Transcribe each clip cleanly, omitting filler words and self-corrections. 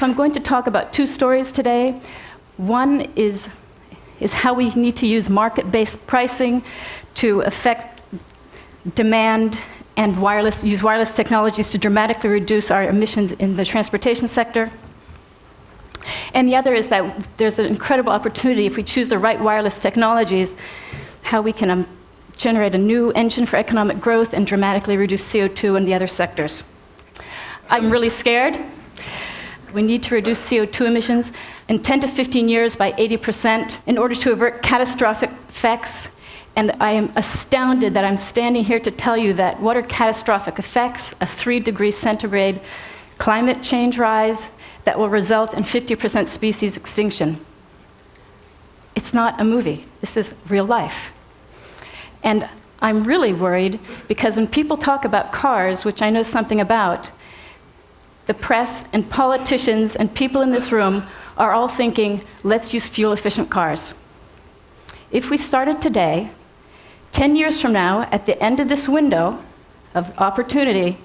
so I'm going to talk about two stories today. One is how we need to use market-based pricing to affect demand and use wireless technologies to dramatically reduce our emissions in the transportation sector. And the other is that there's an incredible opportunity, if we choose the right wireless technologies, how we can generate a new engine for economic growth and dramatically reduce CO2 in the other sectors. I'm really scared. We need to reduce CO2 emissions in 10 to 15 years by 80% in order to avert catastrophic effects. And I am astounded that I'm standing here to tell you that what are catastrophic effects? A 3-degree centigrade climate change rise that will result in 50% species extinction. It's not a movie. This is real life. And I'm really worried because when people talk about cars, which I know something about, the press and politicians and people in this room are all thinking, let's use fuel-efficient cars. If we started today, 10 years from now, at the end of this window of opportunity,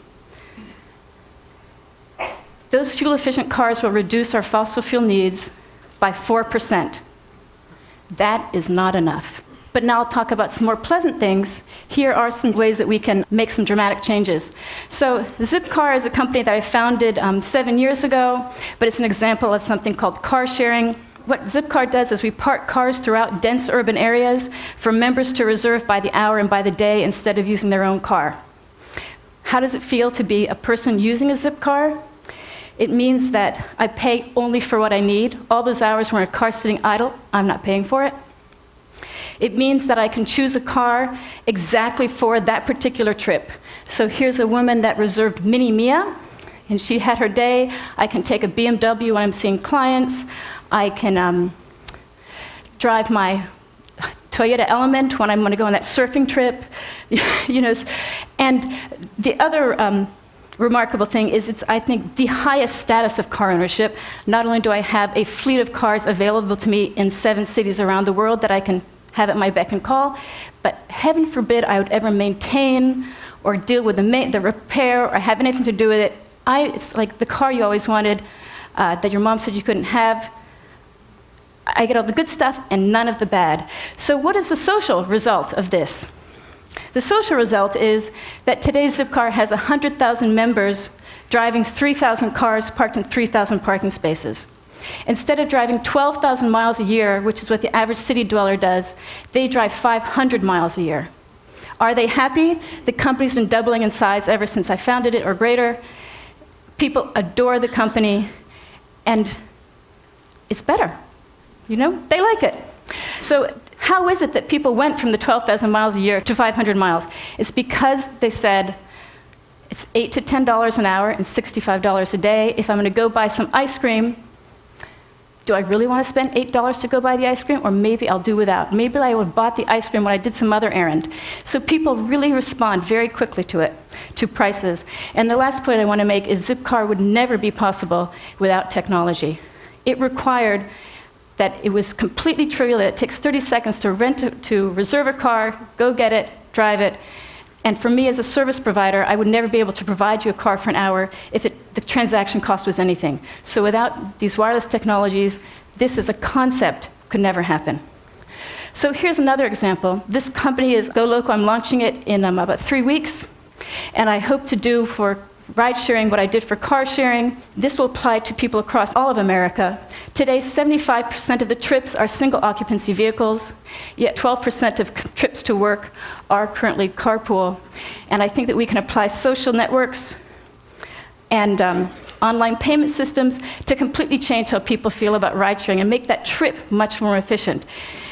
those fuel-efficient cars will reduce our fossil fuel needs by 4%. That is not enough. But now I'll talk about some more pleasant things. Here are some ways that we can make some dramatic changes. So Zipcar is a company that I founded 7 years ago, but it's an example of something called car sharing. What Zipcar does is we park cars throughout dense urban areas for members to reserve by the hour and by the day instead of using their own car. How does it feel to be a person using a Zipcar? It means that I pay only for what I need. All those hours when a car's sitting idle, I'm not paying for it. It means that I can choose a car exactly for that particular trip. So here's a woman that reserved Mini Mia, and she had her day. I can take a BMW when I'm seeing clients. I can drive my Toyota Element when I'm going to go on that surfing trip. You know, and the other remarkable thing is it's, I think, the highest status of car ownership. Not only do I have a fleet of cars available to me in 7 cities around the world that I can have at my beck and call, but heaven forbid I would ever maintain or deal with the repair or have anything to do with it. It's like the car you always wanted that your mom said you couldn't have. I get all the good stuff and none of the bad. So what is the social result of this? The social result is that today's Zipcar has 100,000 members driving 3,000 cars parked in 3,000 parking spaces. Instead of driving 12,000 miles a year, which is what the average city dweller does, they drive 500 miles a year. Are they happy? The company's been doubling in size ever since I founded it, or greater. People adore the company, and it's better. You know, they like it. So how is it that people went from the 12,000 miles a year to 500 miles? It's because they said, it's $8 to $10 an hour and $65 a day. If I'm going to go buy some ice cream, do I really want to spend $8 to go buy the ice cream? Or maybe I'll do without. Maybe I would have bought the ice cream when I did some other errand. So people really respond very quickly to it, to prices. And the last point I want to make is Zipcar would never be possible without technology. It required that it was completely trivial, that it takes 30 seconds to reserve a car, go get it, drive it. And for me as a service provider, I would never be able to provide you a car for an hour if the transaction cost was anything. So without these wireless technologies, this as a concept could never happen. So here's another example. This company is GoLocal. I'm launching it in about 3 weeks. And I hope to do for ride sharing what I did for car sharing. This will apply to people across all of America. Today, 75% of the trips are single occupancy vehicles, yet 12% of trips to work are currently carpool. And I think that we can apply social networks and online payment systems to completely change how people feel about ride sharing and make that trip much more efficient.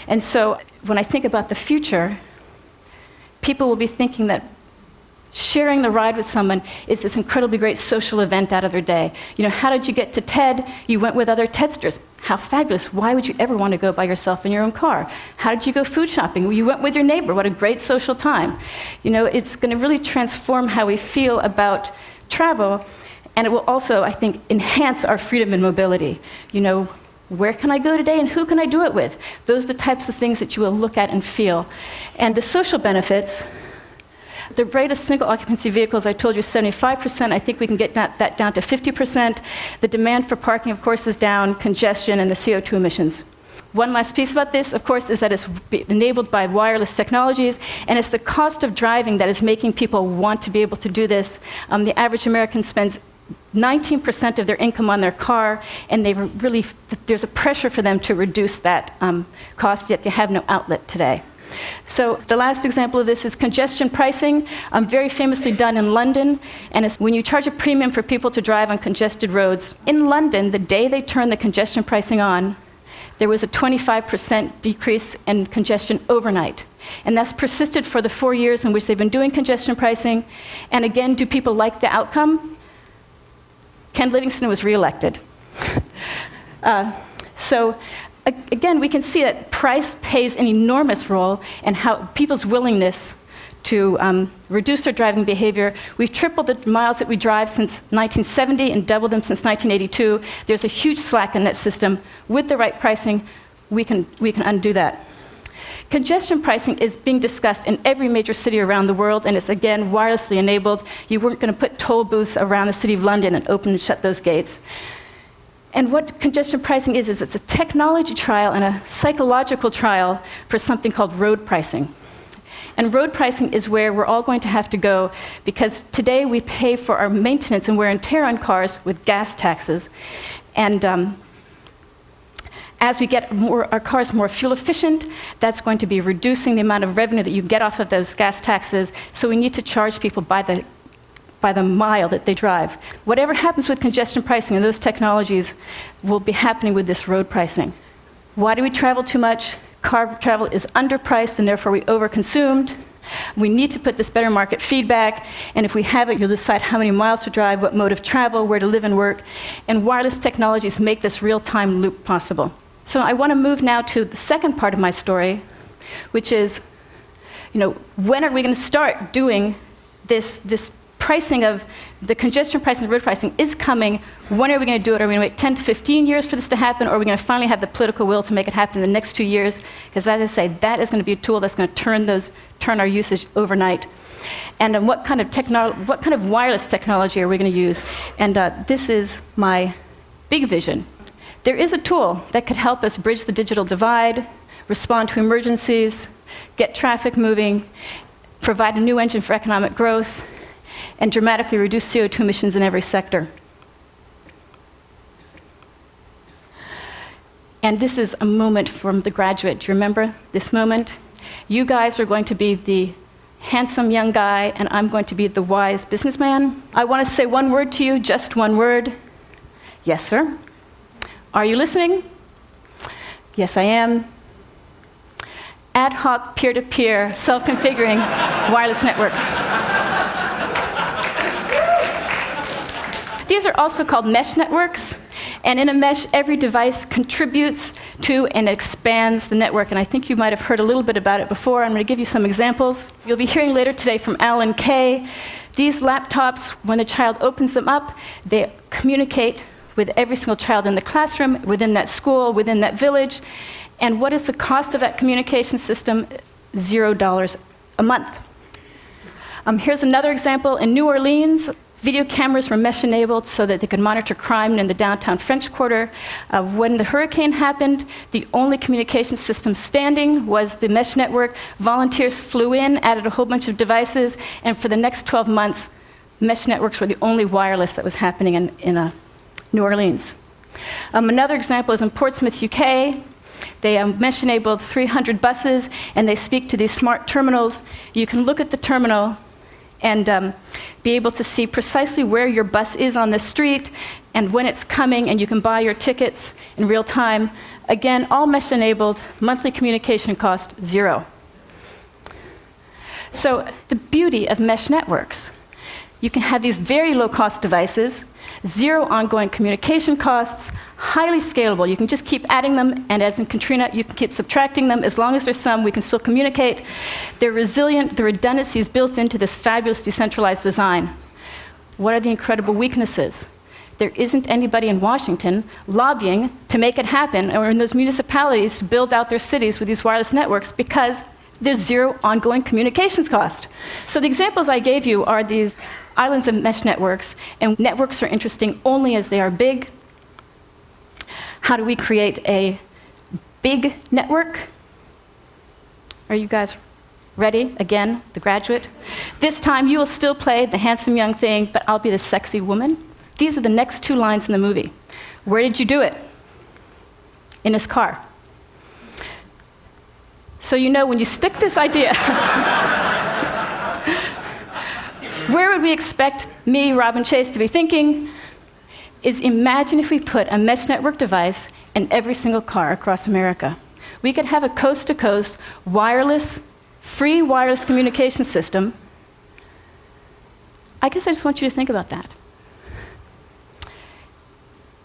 And so when I think about the future, people will be thinking that sharing the ride with someone is this incredibly great social event out of their day. You know, how did you get to TED? You went with other TEDsters. How fabulous. Why would you ever want to go by yourself in your own car? How did you go food shopping? Well, you went with your neighbor. What a great social time. You know, it's going to really transform how we feel about travel, and it will also, I think, enhance our freedom and mobility. You know, where can I go today and who can I do it with? Those are the types of things that you will look at and feel. And the social benefits, The rate of single occupancy vehicles, I told you, 75%. I think we can get that down to 50%. The demand for parking, of course, is down, congestion, and the CO2 emissions. One last piece about this, of course, is that it's enabled by wireless technologies, and it's the cost of driving that is making people want to be able to do this. The average American spends 19% of their income on their car, and there's a pressure for them to reduce that cost, yet they have no outlet today. So the last example of this is congestion pricing, very famously done in London, and it's when you charge a premium for people to drive on congested roads. In London, the day they turned the congestion pricing on, there was a 25% decrease in congestion overnight. And that's persisted for the 4 years in which they've been doing congestion pricing. And again, do people like the outcome? Ken Livingstone was reelected. Again, we can see that price plays an enormous role in how people's willingness to reduce their driving behavior. We've tripled the miles that we drive since 1970 and doubled them since 1982. There's a huge slack in that system. With the right pricing, we can undo that. Congestion pricing is being discussed in every major city around the world, and it's, again, wirelessly enabled. You weren't going to put toll booths around the city of London and open and shut those gates. And what congestion pricing is it's a technology trial and a psychological trial for something called road pricing. And road pricing is where we're all going to have to go, because today we pay for our maintenance and wear and tear on cars with gas taxes. And as we get our cars more fuel efficient, that's going to be reducing the amount of revenue that you get off of those gas taxes. So we need to charge people by the mile that they drive. Whatever happens with congestion pricing and those technologies will be happening with this road pricing. Why do we travel too much? Car travel is underpriced, and therefore we overconsumed. We need to put this better market feedback, and if we have it, you'll decide how many miles to drive, what mode of travel, where to live and work, and wireless technologies make this real-time loop possible. So I want to move now to the second part of my story, which is, when are we going to start doing this pricing of the congestion pricing, the road pricing is coming. When are we going to do it? Are we going to wait 10 to 15 years for this to happen, or are we going to finally have the political will to make it happen in the next 2 years? Because as I say, that is going to be a tool that's going to turn our usage overnight. And what kind of wireless technology are we going to use? And this is my big vision. There is a tool that could help us bridge the digital divide, respond to emergencies, get traffic moving, provide a new engine for economic growth, and dramatically reduce CO2 emissions in every sector. And this is a moment from The Graduate. Do you remember this moment? You guys are going to be the handsome young guy, and I'm going to be the wise businessman. I want to say one word to you, just one word. Yes, sir. Are you listening? Yes, I am. Ad hoc, peer-to-peer, self-configuring wireless networks. These are also called mesh networks, and in a mesh, every device contributes to and expands the network, and I think you might have heard a little bit about it before. I'm going to give you some examples. You'll be hearing later today from Alan Kay. These laptops, when the child opens them up, they communicate with every single child in the classroom, within that school, within that village. And what is the cost of that communication system? $0 a month. Here's another example. In New Orleans, video cameras were mesh-enabled so that they could monitor crime in the downtown French Quarter. When the hurricane happened, the only communication system standing was the mesh network. Volunteers flew in, added a whole bunch of devices, and for the next 12 months, mesh networks were the only wireless that was happening in New Orleans. Another example is in Portsmouth, UK. They mesh-enabled 300 buses, and they speak to these smart terminals. You can look at the terminal and be able to see precisely where your bus is on the street and when it's coming, and you can buy your tickets in real time. Again, all mesh-enabled, monthly communication cost $0. So the beauty of mesh networks, you can have these very low-cost devices, zero ongoing communication costs, highly scalable. You can just keep adding them, and as in Katrina, you can keep subtracting them. As long as there's some, we can still communicate. They're resilient. The redundancy is built into this fabulous decentralized design. What are the incredible weaknesses? There isn't anybody in Washington lobbying to make it happen, or in those municipalities to build out their cities with these wireless networks, because there's zero ongoing communications cost. So the examples I gave you are these islands of mesh networks, and networks are interesting only as they are big. How do we create a big network? Are you guys ready? Again, The Graduate. This time you will still play the handsome young thing, but I'll be the sexy woman. These are the next 2 lines in the movie. Where did you do it? In his car. So you know when you stick this idea, where would we expect me, Robin Chase, to be thinking? Is imagine if we put a mesh network device in every single car across America. We could have a coast-to-coast wireless, free wireless communication system. I guess I just want you to think about that.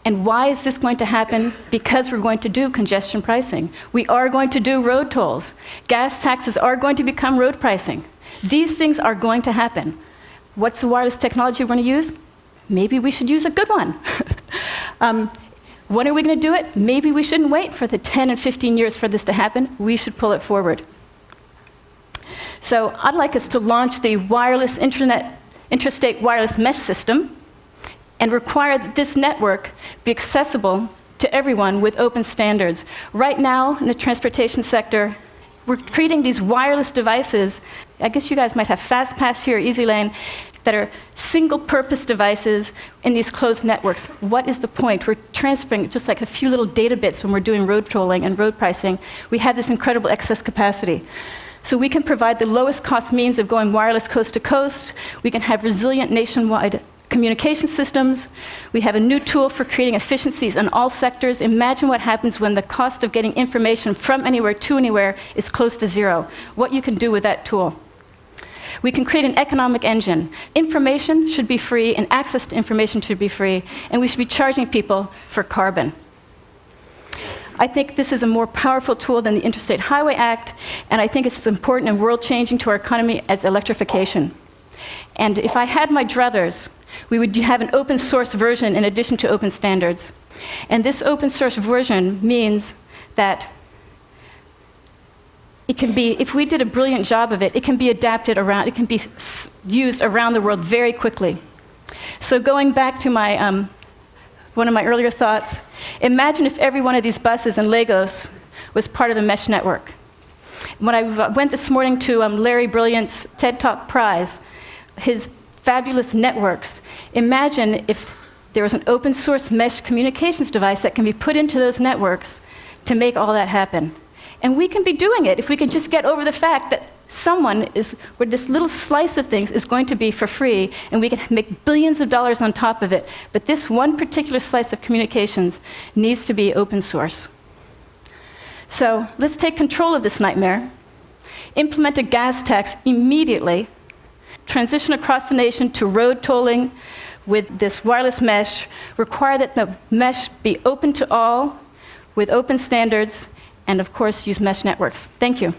And why is this going to happen? Because we're going to do congestion pricing. We are going to do road tolls. Gas taxes are going to become road pricing. These things are going to happen. What's the wireless technology we're going to use? Maybe we should use a good one. When are we going to do it? Maybe we shouldn't wait for the 10 and 15 years for this to happen. We should pull it forward. So I'd like us to launch the wireless interstate wireless mesh system and require that this network be accessible to everyone with open standards. Right now, in the transportation sector, we're creating these wireless devices. I guess you guys might have FastPass here, EasyLane, that are single-purpose devices in these closed networks. What is the point? We're transferring just like a few little data bits when we're doing road tolling and road pricing. We have this incredible excess capacity. So we can provide the lowest cost means of going wireless coast to coast. We can have resilient nationwide communication systems. We have a new tool for creating efficiencies in all sectors. Imagine what happens when the cost of getting information from anywhere to anywhere is close to zero. What you can do with that tool. We can create an economic engine. Information should be free, and access to information should be free, and we should be charging people for carbon. I think this is a more powerful tool than the Interstate Highway Act, and I think it's as important and world-changing to our economy as electrification. And if I had my druthers, we would have an open source version in addition to open standards. And this open source version means that it can be, if we did a brilliant job of it, it can be adapted around, it can be used around the world very quickly. So going back to my, one of my earlier thoughts, imagine if every one of these buses in Lagos was part of the mesh network. When I went this morning to Larry Brilliant's TED Talk Prize, his fabulous networks, imagine if there was an open source mesh communications device that can be put into those networks to make all that happen. And we can be doing it if we can just get over the fact that someone is, where this little slice of things is going to be for free, and we can make billions of dollars on top of it. But this one particular slice of communications needs to be open source. So let's take control of this nightmare, implement a gas tax immediately, transition across the nation to road tolling with this wireless mesh, require that the mesh be open to all with open standards, and of course use mesh networks. Thank you.